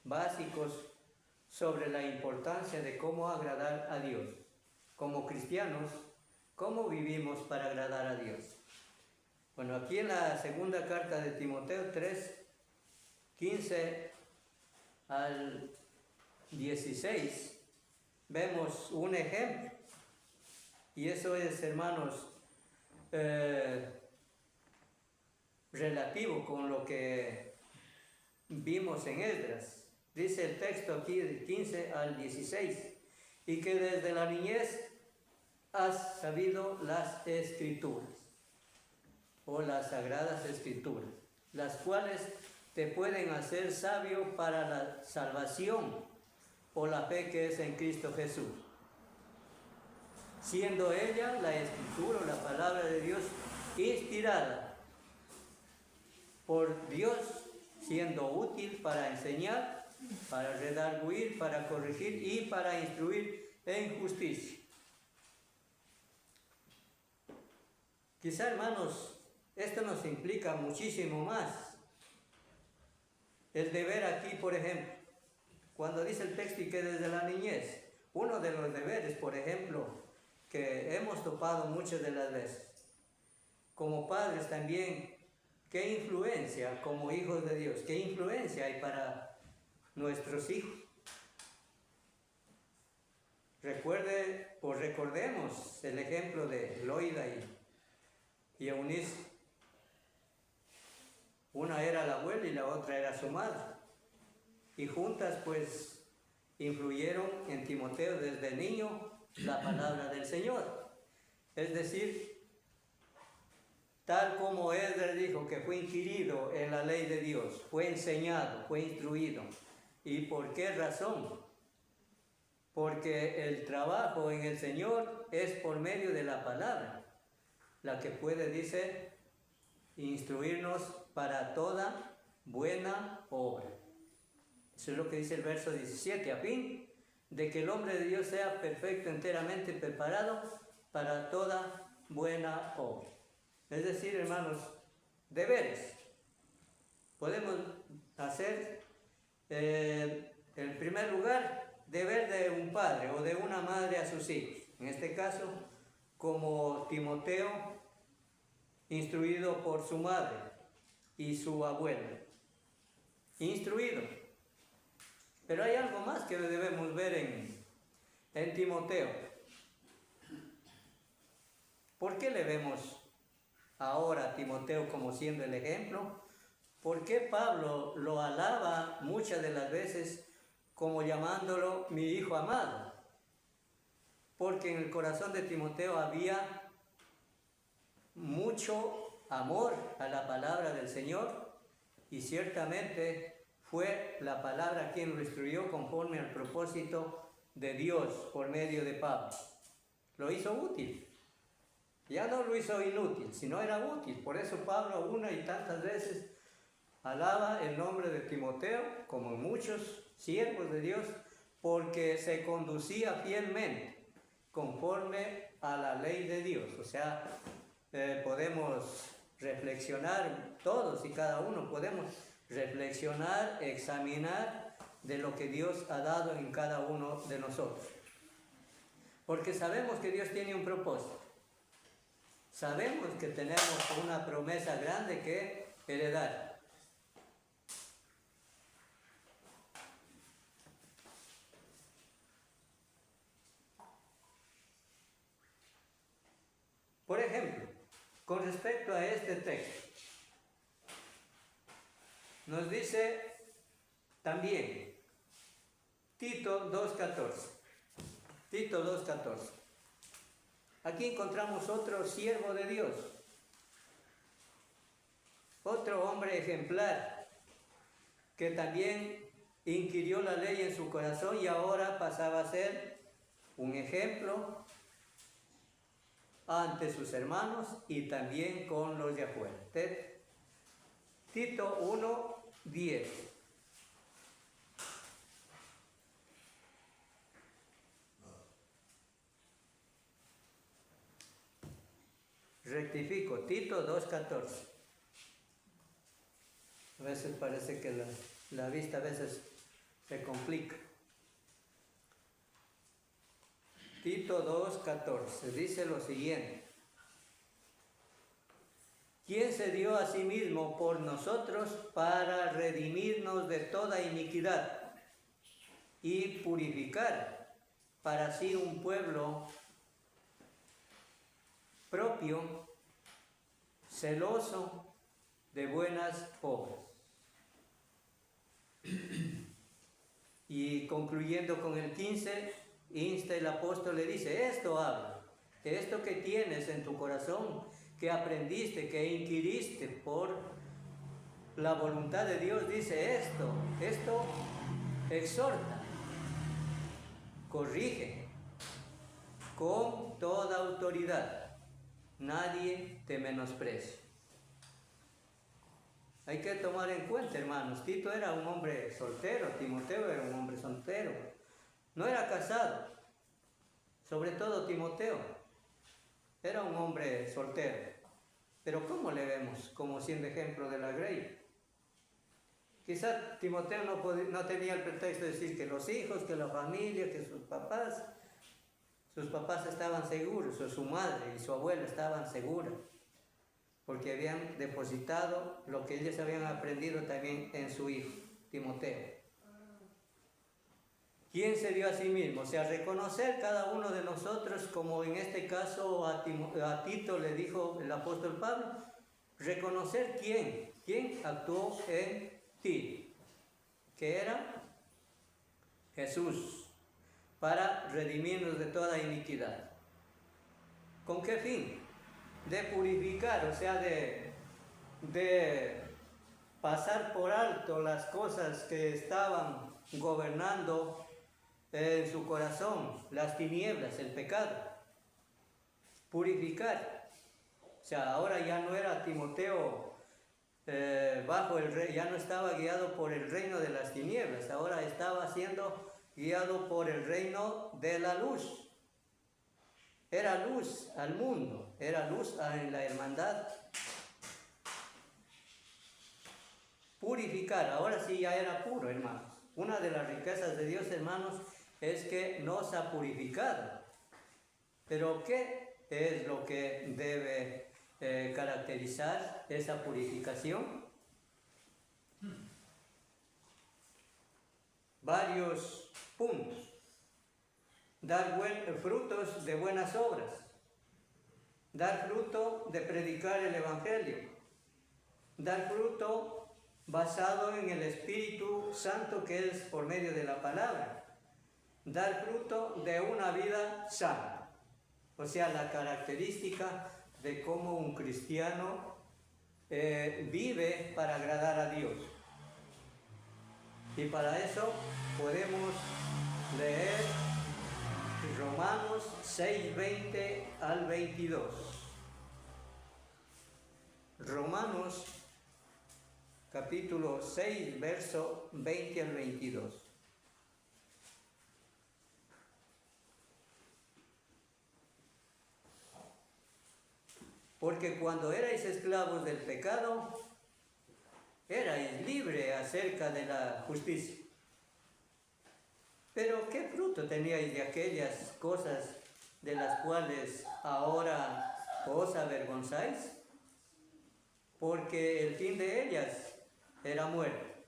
básicos sobre la importancia de cómo agradar a Dios. Como cristianos, ¿cómo vivimos para agradar a Dios? Bueno, aquí en la segunda carta de Timoteo 3, 15 al 16, vemos un ejemplo. Y eso es, hermanos, relativo con lo que vimos en Esdras. Dice el texto aquí del 15 al 16, y que desde la niñez has sabido las escrituras, o las sagradas escrituras, las cuales te pueden hacer sabio para la salvación o la fe que es en Cristo Jesús, siendo ella la escritura o la palabra de Dios inspirada por Dios, siendo útil para enseñar, para redarguir, para corregir y para instruir en justicia. Quizá, hermanos, esto nos implica muchísimo más. El deber aquí, por ejemplo, cuando dice el texto y que desde la niñez, uno de los deberes, por ejemplo, que hemos topado muchas de las veces, como padres también, ¿qué influencia como hijos de Dios? ¿Qué influencia hay para nuestros hijos? Recordemos el ejemplo de Loida y Eunice. Una era la abuela y la otra era su madre. Y juntas pues influyeron en Timoteo desde niño la palabra del Señor. Es decir, tal como Esdras dijo que fue inquirido en la ley de Dios, fue enseñado, fue instruido. ¿Y por qué razón? Porque el trabajo en el Señor es por medio de la palabra, la que puede, dice, instruirnos para toda buena obra. Eso es lo que dice el verso 17, a fin de que el hombre de Dios sea perfecto, enteramente preparado para toda buena obra. Es decir, hermanos, deberes. Podemos hacer, en primer lugar, deber de un padre o de una madre a sus hijos. En este caso, como Timoteo, instruido por su madre y su abuelo. Instruido. Pero hay algo más que debemos ver en Timoteo. ¿Por qué le vemos ahora a Timoteo como siendo el ejemplo? ¿Por qué Pablo lo alaba muchas de las veces como llamándolo mi hijo amado? Porque en el corazón de Timoteo había mucho amor a la palabra del Señor y ciertamente fue la palabra quien lo instruyó conforme al propósito de Dios por medio de Pablo. Lo hizo útil. Ya no lo hizo inútil, sino era útil. Por eso Pablo una y tantas veces alaba el nombre de Timoteo, como muchos siervos de Dios, porque se conducía fielmente conforme a la ley de Dios. O sea, podemos reflexionar, todos y cada uno podemos reflexionar, examinar de lo que Dios ha dado en cada uno de nosotros. Porque sabemos que Dios tiene un propósito. Sabemos que tenemos una promesa grande que heredar. Por ejemplo, con respecto a este texto, nos dice también Tito 2.14. Tito 2.14. Aquí encontramos otro siervo de Dios, otro hombre ejemplar, que también inquirió la ley en su corazón y ahora pasaba a ser un ejemplo ante sus hermanos y también con los de afuera. Tito 1:10. Rectifico, Tito 2.14. A veces parece que la vista a veces se complica. Tito 2.14 dice lo siguiente: quien se dio a sí mismo por nosotros para redimirnos de toda iniquidad y purificar para sí un pueblo propio, celoso de buenas obras. Y concluyendo con el 15, insta el apóstol, le dice, esto habla, esto que tienes en tu corazón, que aprendiste, que inquiriste por la voluntad de Dios, dice esto exhorta, corrige con toda autoridad, nadie te menosprecia. Hay que tomar en cuenta, hermanos, Tito era un hombre soltero, Timoteo era un hombre soltero, no era casado, sobre todo Timoteo, era un hombre soltero, pero ¿cómo le vemos como siendo ejemplo de la grey? Quizá Timoteo no tenía el pretexto de decir que los hijos, que la familia, que sus papás estaban seguros, o su madre y su abuela estaban seguras, porque habían depositado lo que ellos habían aprendido también en su hijo, Timoteo. ¿Quién se dio a sí mismo? O sea, reconocer cada uno de nosotros, como en este caso a Tito le dijo el apóstol Pablo, reconocer quién actuó en ti, que era Jesús, para redimirnos de toda iniquidad. ¿Con qué fin? De purificar, o sea, de pasar por alto las cosas que estaban gobernando en su corazón, las tinieblas, el pecado. Purificar. O sea, ahora ya no era Timoteo bajo el rey, ya no estaba guiado por el reino de las tinieblas, ahora estaba siendo guiado por el reino de la luz. Era luz al mundo, era luz en la hermandad. Purificar, ahora sí ya era puro, hermanos. Una de las riquezas de Dios, hermanos, es que nos ha purificado. Pero ¿qué es lo que debe caracterizar esa purificación? Varios puntos. Dar frutos de buenas obras, dar fruto de predicar el Evangelio, dar fruto basado en el Espíritu Santo, que es por medio de la palabra, dar fruto de una vida sana, o sea, la característica de cómo un cristiano vive para agradar a Dios. Y para eso podemos leer Romanos 6, 20 al 22. Romanos capítulo 6, verso 20 al 22. Porque cuando erais esclavos del pecado, erais libres acerca de la justicia. Pero ¿qué fruto teníais de aquellas cosas de las cuales ahora os avergonzáis? Porque el fin de ellas era muerte.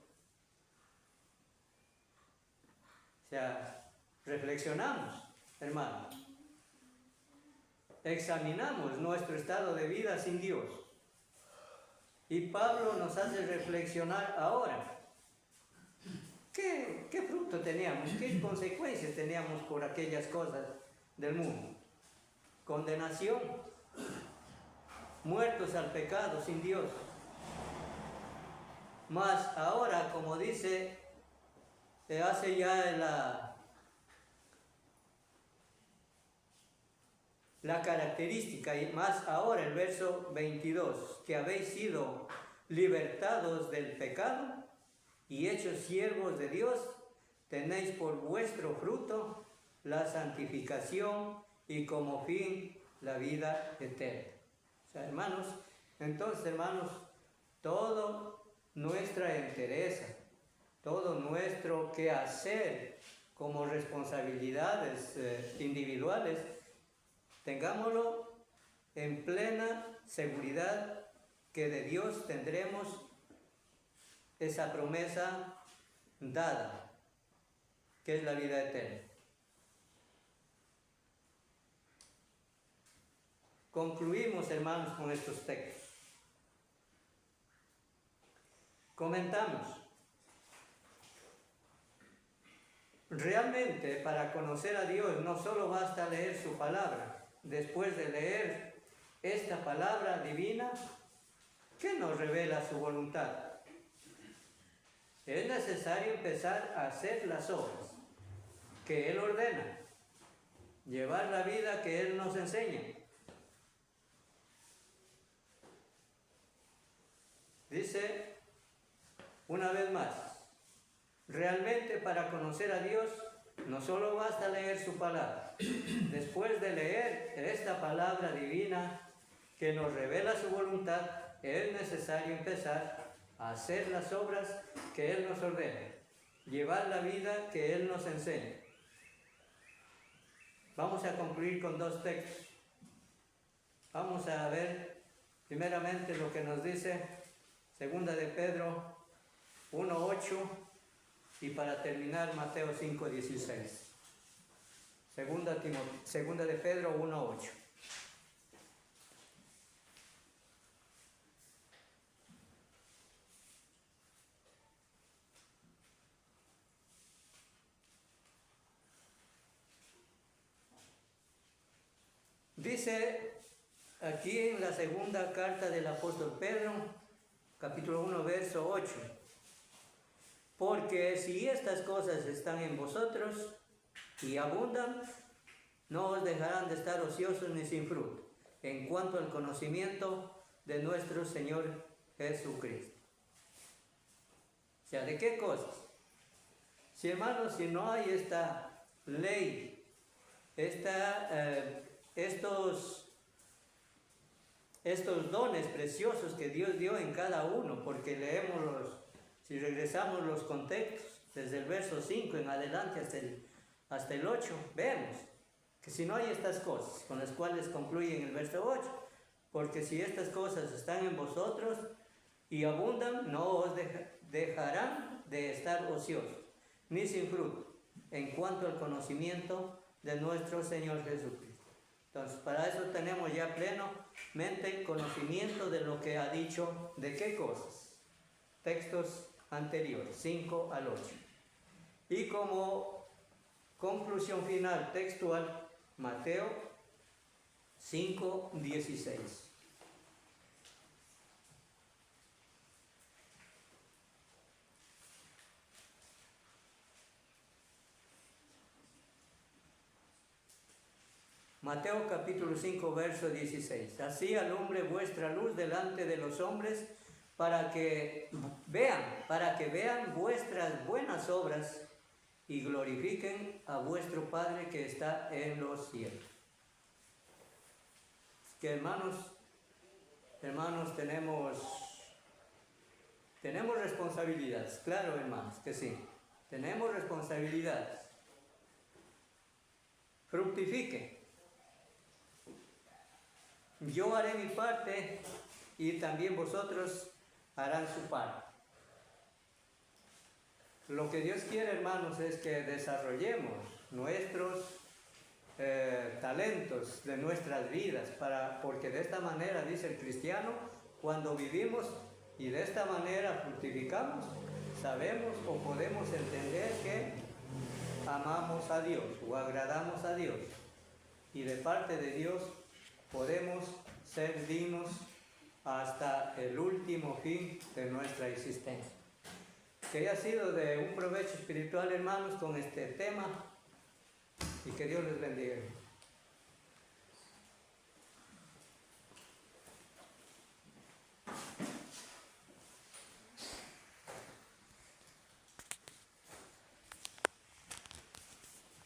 O sea, reflexionamos, hermanos. Examinamos nuestro estado de vida sin Dios. Y Pablo nos hace reflexionar ahora. ¿Qué fruto teníamos? ¿Qué consecuencias teníamos por aquellas cosas del mundo? Condenación, muertos al pecado sin Dios. Mas ahora, como dice, hace ya la característica, y más ahora el verso 22, que habéis sido libertados del pecado y hechos siervos de Dios, tenéis por vuestro fruto la santificación y como fin la vida eterna. O sea, hermanos, entonces, hermanos, toda nuestra entereza, todo nuestro quehacer como responsabilidades individuales, tengámoslo en plena seguridad que de Dios tendremos esa promesa dada, que es la vida eterna. Concluimos, hermanos, con estos textos. Comentamos. realmente para conocer a Dios no solo basta leer su palabra. Después de leer esta palabra divina, ¿qué nos revela su voluntad? Es necesario empezar a hacer las obras que Él ordena, llevar la vida que Él nos enseña. Dice una vez más, realmente para conocer a Dios no solo basta leer su palabra. Después de leer esta palabra divina que nos revela su voluntad, es necesario empezar a hacer las obras que Él nos ordena, llevar la vida que Él nos enseña. Vamos a concluir con dos textos. Vamos a ver primeramente lo que nos dice Segunda de Pedro 1:8 y para terminar Mateo 5:16. Segunda de Pedro 1:8. Dice aquí en la segunda carta del apóstol Pedro, capítulo 1, verso 8, porque si estas cosas están en vosotros y abundan, no os dejarán de estar ociosos ni sin fruto, en cuanto al conocimiento de nuestro Señor Jesucristo. O sea, ¿de qué cosas? Si hermanos, si no hay esta ley, estos dones preciosos que Dios dio en cada uno, porque si regresamos los contextos, desde el verso 5 en adelante hasta el 8, vemos que si no hay estas cosas, con las cuales concluye en el verso 8, porque si estas cosas están en vosotros y abundan, no os dejarán de estar ociosos, ni sin fruto, en cuanto al conocimiento de nuestro Señor Jesucristo. Entonces, para eso tenemos ya plenamente conocimiento de lo que ha dicho, ¿de qué cosas? Textos anteriores, 5 al 8. Y como conclusión final textual, Mateo 5:16. Mateo capítulo 5, verso 16. Así alumbre vuestra luz delante de los hombres para que vean vuestras buenas obras y glorifiquen a vuestro Padre que está en los cielos. Que hermanos, tenemos responsabilidades, claro hermanos, que sí, tenemos responsabilidades. Fructifiquen. Yo haré mi parte y también vosotros harán su parte. Lo que Dios quiere, hermanos, es que desarrollemos nuestros talentos de nuestras vidas, porque de esta manera, dice el cristiano, cuando vivimos y de esta manera fructificamos, sabemos o podemos entender que amamos a Dios o agradamos a Dios, y de parte de Dios podemos ser dignos hasta el último fin de nuestra existencia. Que haya sido de un provecho espiritual, hermanos, con este tema, y que Dios les bendiga.